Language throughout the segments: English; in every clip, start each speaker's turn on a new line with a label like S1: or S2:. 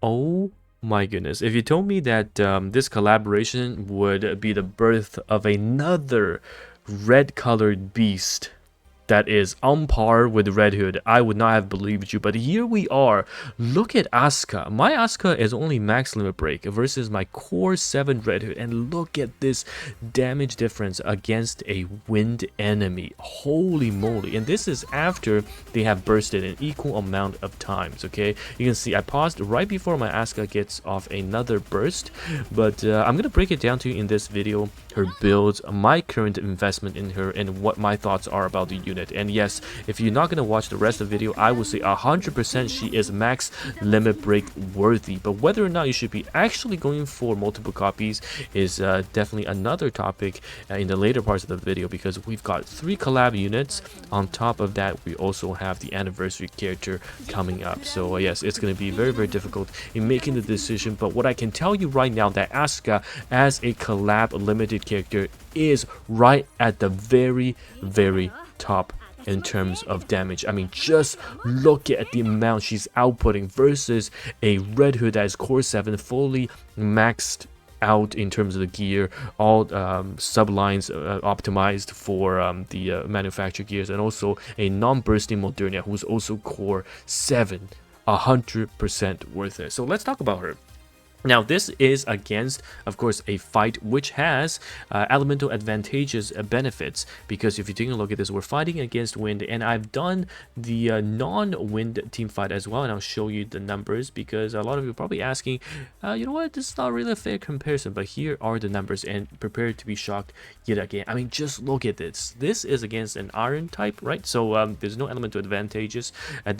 S1: Oh my goodness. If you told me that this collaboration would be the birth of another red colored beast that is on par with Redhood, I would not have believed you. But here we are. Look at Asuka. My Asuka is only max limit break versus my core 7 Redhood. And look at this damage difference against a wind enemy. Holy moly. And this is after they have bursted an equal amount of times, okay? You can see I paused right before my Asuka gets off another burst. But I'm going to break it down to you in this video. Her builds, my current investment in her, and what my thoughts are about the unit. And yes, if you're not going to watch the rest of the video, I will say 100% she is max limit break worthy. But whether or not you should be actually going for multiple copies is definitely another topic in the later parts of the video, because we've got 3 collab units. On top of that, we also have the anniversary character coming up. So yes, it's going to be very, very difficult in making the decision. But what I can tell you right now, that Asuka as a collab limited character is right at the very, very top in terms of damage. I mean, just look at the amount she's outputting versus a Red Hood that is core 7 fully maxed out in terms of the gear, all sublines optimized for the manufactured gears, and also a non-bursting Modernia who's also core 7, 100% worth it. So let's talk about her. Now, this is against, of course, a fight which has elemental advantageous benefits, because if you're taking a look at this, we're fighting against wind, and I've done the non-wind team fight as well, and I'll show you the numbers, because a lot of you are probably asking, you know what, this is not really a fair comparison, but here are the numbers, and prepare to be shocked yet again. I mean, just look at this. This is against an iron type, right? So there's no elemental advantages at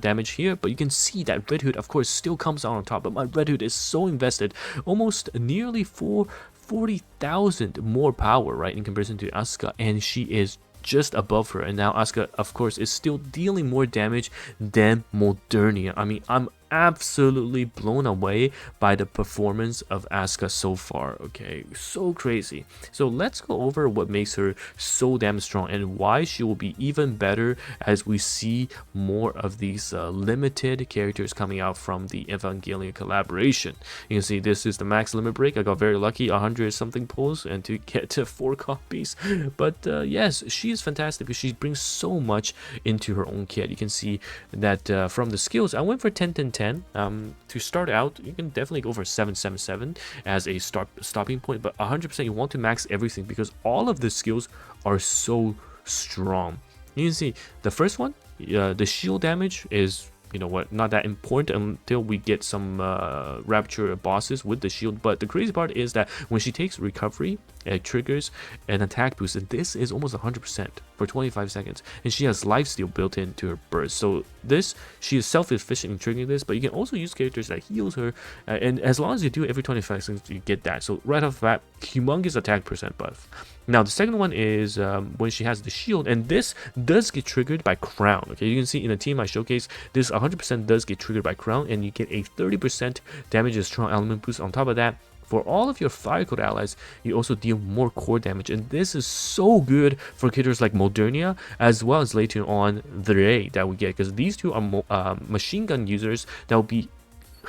S1: damage here, but you can see that Red Hood, of course, still comes out on top, but my Red Hood is so invested, almost nearly 40,000 more power, right, in comparison to Asuka, and she is just above her. And now Asuka, of course, is still dealing more damage than Modernia. I mean, I'm absolutely blown away by the performance of Asuka so far. Okay, so crazy. So let's go over what makes her so damn strong and why she will be even better as we see more of these limited characters coming out from the Evangelion collaboration. You can see this is the max limit break. I got very lucky, 100 something pulls, and to get to 4 copies. But yes, she is fantastic because she brings so much into her own kit. You can see that from the skills, I went for 10-10-10. To start out, you can definitely go for 7-7-7 as a stopping point, but 100% you want to max everything because all of the skills are so strong. You can see the first one, the shield damage is, you know what, not that important until we get some rapture bosses with the shield. But the crazy part is that when she takes recovery, it triggers an attack boost, and this is almost 100% for 25 seconds, and she has lifesteal built into her burst. So this, she is self-efficient in triggering this, but you can also use characters that heals her, and as long as you do it every 25 seconds, you get that. So right off the bat, humongous attack percent buff. Now the second one is when she has the shield, and this does get triggered by crown. Okay, you can see in the team I showcase, this 100% does get triggered by crown, and you get a 30% damage and strong element boost. On top of that, for all of your fire code allies, you also deal more core damage, and this is so good for characters like Modernia, as well as later on the Ray that we get, because these two are machine gun users that will be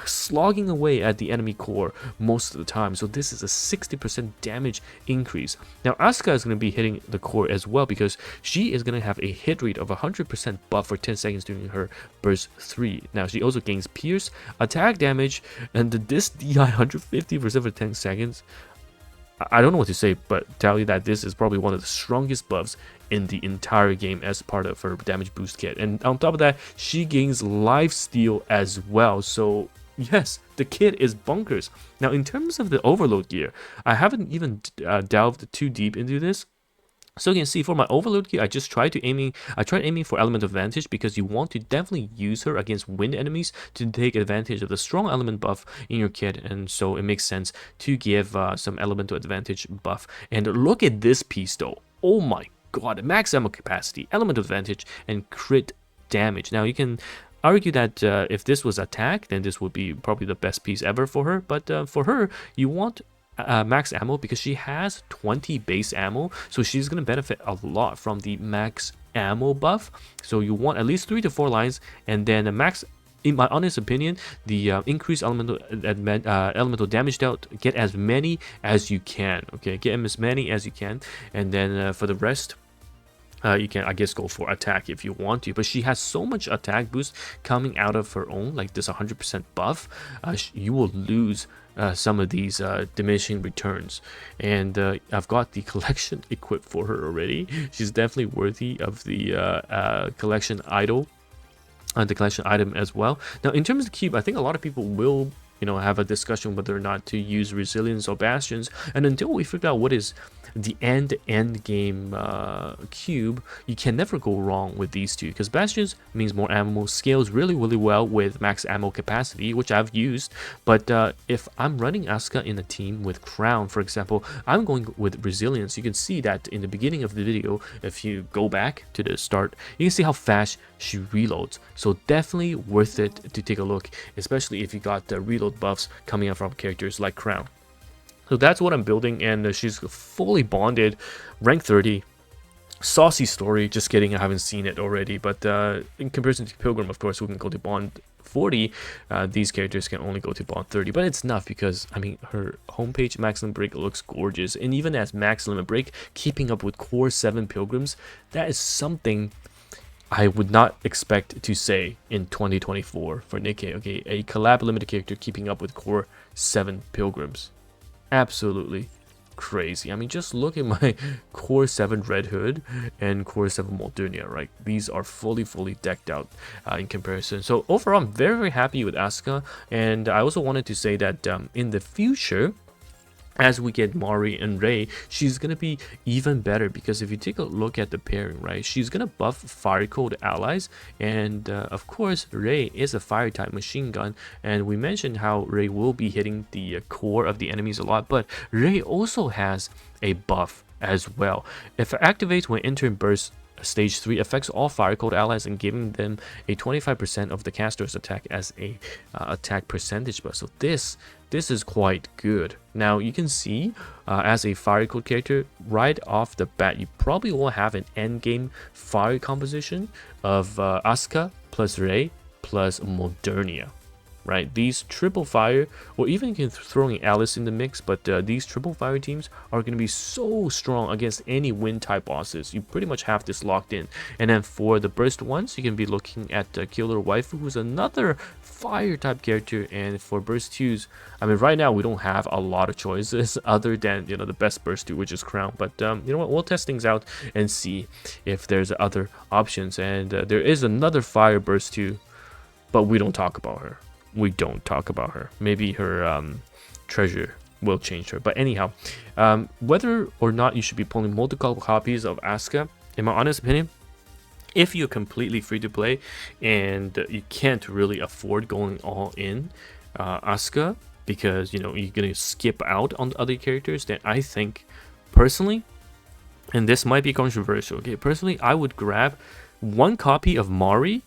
S1: slogging away at the enemy core most of the time. So this is a 60% damage increase. Now Asuka is going to be hitting the core as well, because she is going to have a hit rate of 100% buff for 10 seconds during her burst 3. Now she also gains pierce, attack damage, and this DI 150% for 10 seconds. I don't know what to say, but tell you that this is probably one of the strongest buffs in the entire game as part of her damage boost kit. And on top of that, she gains life steal as well. So yes, the kit is bonkers. Now in terms of the overload gear, I haven't even delved too deep into this. So you can see for my overload gear, I tried aiming for element of advantage, because you want to definitely use her against wind enemies to take advantage of the strong element buff in your kit, and so it makes sense to give some elemental advantage buff. And look at this piece though. Oh my god, max ammo capacity, element advantage, and crit damage. Now you can argue that if this was attack, then this would be probably the best piece ever for her, but for her, you want max ammo because she has 20 base ammo, so she's going to benefit a lot from the max ammo buff. So you want at least 3 to 4 lines, and then a max in my honest opinion, the increased elemental damage dealt, get as many as you can. Okay, get as many as you can, and then for the rest, you can, I guess, go for attack if you want to. But she has so much attack boost coming out of her own, like this 100% buff. You will lose some of these diminishing returns. And I've got the collection equipped for her already. She's definitely worthy of the collection idol. The collection item as well. Now, in terms of the cube, I think a lot of people will, have a discussion whether or not to use resilience or bastions. And until we figure out what is the end game cube, you can never go wrong with these two, because bastions means more ammo, scales really well with max ammo capacity, which I've used. But if I'm running Asuka in a team with crown, for example, I'm going with resilience. You can see that in the beginning of the video. If you go back to the start, you can see how fast she reloads. So definitely worth it to take a look, especially if you got the reload buffs coming up from characters like crown. So that's what I'm building, and she's fully bonded, rank 30. Saucy story, just kidding, I haven't seen it already, but in comparison to Pilgrim, of course, who can go to bond 40, these characters can only go to bond 30, but it's enough because, I mean, her homepage max limit break looks gorgeous, and even as max limit break, keeping up with core 7 Pilgrims, that is something I would not expect to say in 2024 for NIKKE. Okay, a collab limited character keeping up with core 7 Pilgrims. Absolutely crazy. I mean, just look at my core 7 Red Hood and core 7 Moldunia, right? These are fully decked out in comparison. So overall, I'm very happy with Asuka, and I also wanted to say that in the future, as we get Mari and Rei, she's gonna be even better, because if you take a look at the pairing, right, she's gonna buff fire code allies, and of course Rei is a fire type machine gun, and we mentioned how Rei will be hitting the core of the enemies a lot, but Rei also has a buff as well. If it activates when entering burst stage 3, affects all fire code allies and giving them a 25% of the caster's attack as a attack percentage buff. So this is quite good. Now you can see as a fire code character, right off the bat, you probably will have an end game fire composition of Asuka plus Rei plus Modernia. Right, these triple fire, or even you can throw in Alice in the mix, but these triple fire teams are going to be so strong against any wind type bosses. You pretty much have this locked in. And then for the burst ones, you can be looking at Killer Waifu, who's another fire type character. And for burst 2s, I mean, right now we don't have a lot of choices other than, the best burst 2, which is crown. But you know what, we'll test things out and see if there's other options. And there is another fire burst 2, but we don't talk about her. We don't talk about her. Maybe her treasure will change her. But anyhow, whether or not you should be pulling multiple copies of Asuka, in my honest opinion, if you're completely free to play and you can't really afford going all in Asuka, because you're gonna skip out on the other characters, then I think personally, and this might be controversial, okay, personally I would grab one copy of Mari.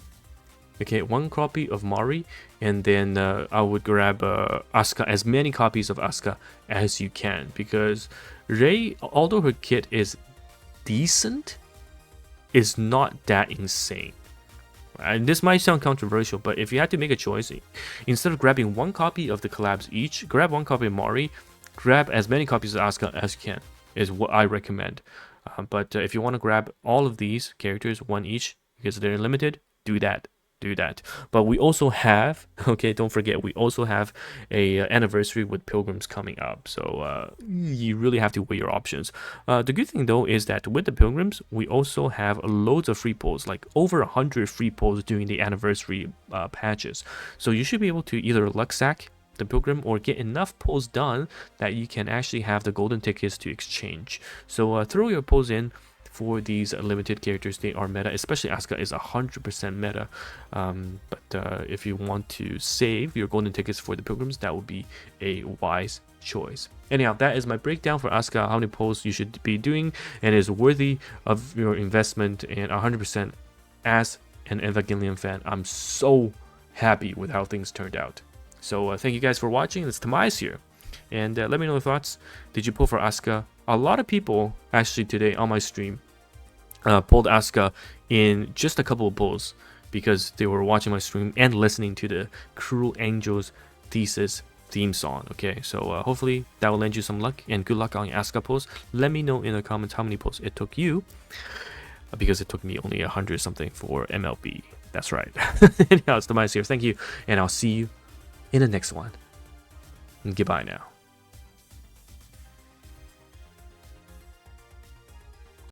S1: Okay, one copy of Mari, and then I would grab Asuka, as many copies of Asuka as you can, because Rei, although her kit is decent, is not that insane. And this might sound controversial, but if you had to make a choice, instead of grabbing one copy of the collabs each, grab one copy of Mari, grab as many copies of Asuka as you can, is what I recommend. But if you want to grab all of these characters, one each, because they're limited, do that. But we also have, okay, don't forget, we also have a anniversary with Pilgrims coming up, so you really have to weigh your options. The good thing though is that with the Pilgrims, we also have loads of free pulls, like over 100 free pulls during the anniversary patches. So you should be able to either luck sack the Pilgrim or get enough pulls done that you can actually have the golden tickets to exchange. So throw your pulls in for these limited characters. They are meta, especially Asuka is 100% meta. But if you want to save your golden tickets for the Pilgrims, that would be a wise choice. Anyhow, that is my breakdown for Asuka, how many pulls you should be doing, and is worthy of your investment. And 100% as an Evangelion fan, I'm so happy with how things turned out. So thank you guys for watching. It's TimaeuSS here, and let me know your thoughts. Did you pull for Asuka? A lot of people actually today on my stream pulled Asuka in just a couple of pulls. because they were watching my stream and listening to the Cruel Angels Thesis theme song. Okay, so hopefully that will lend you some luck, and good luck on your Asuka post. Let me know in the comments how many posts it took you, because it took me only 100 something for MLB. That's right. Anyhow, it's TimaeuSS here. Thank you, and I'll see you in the next one. And goodbye now.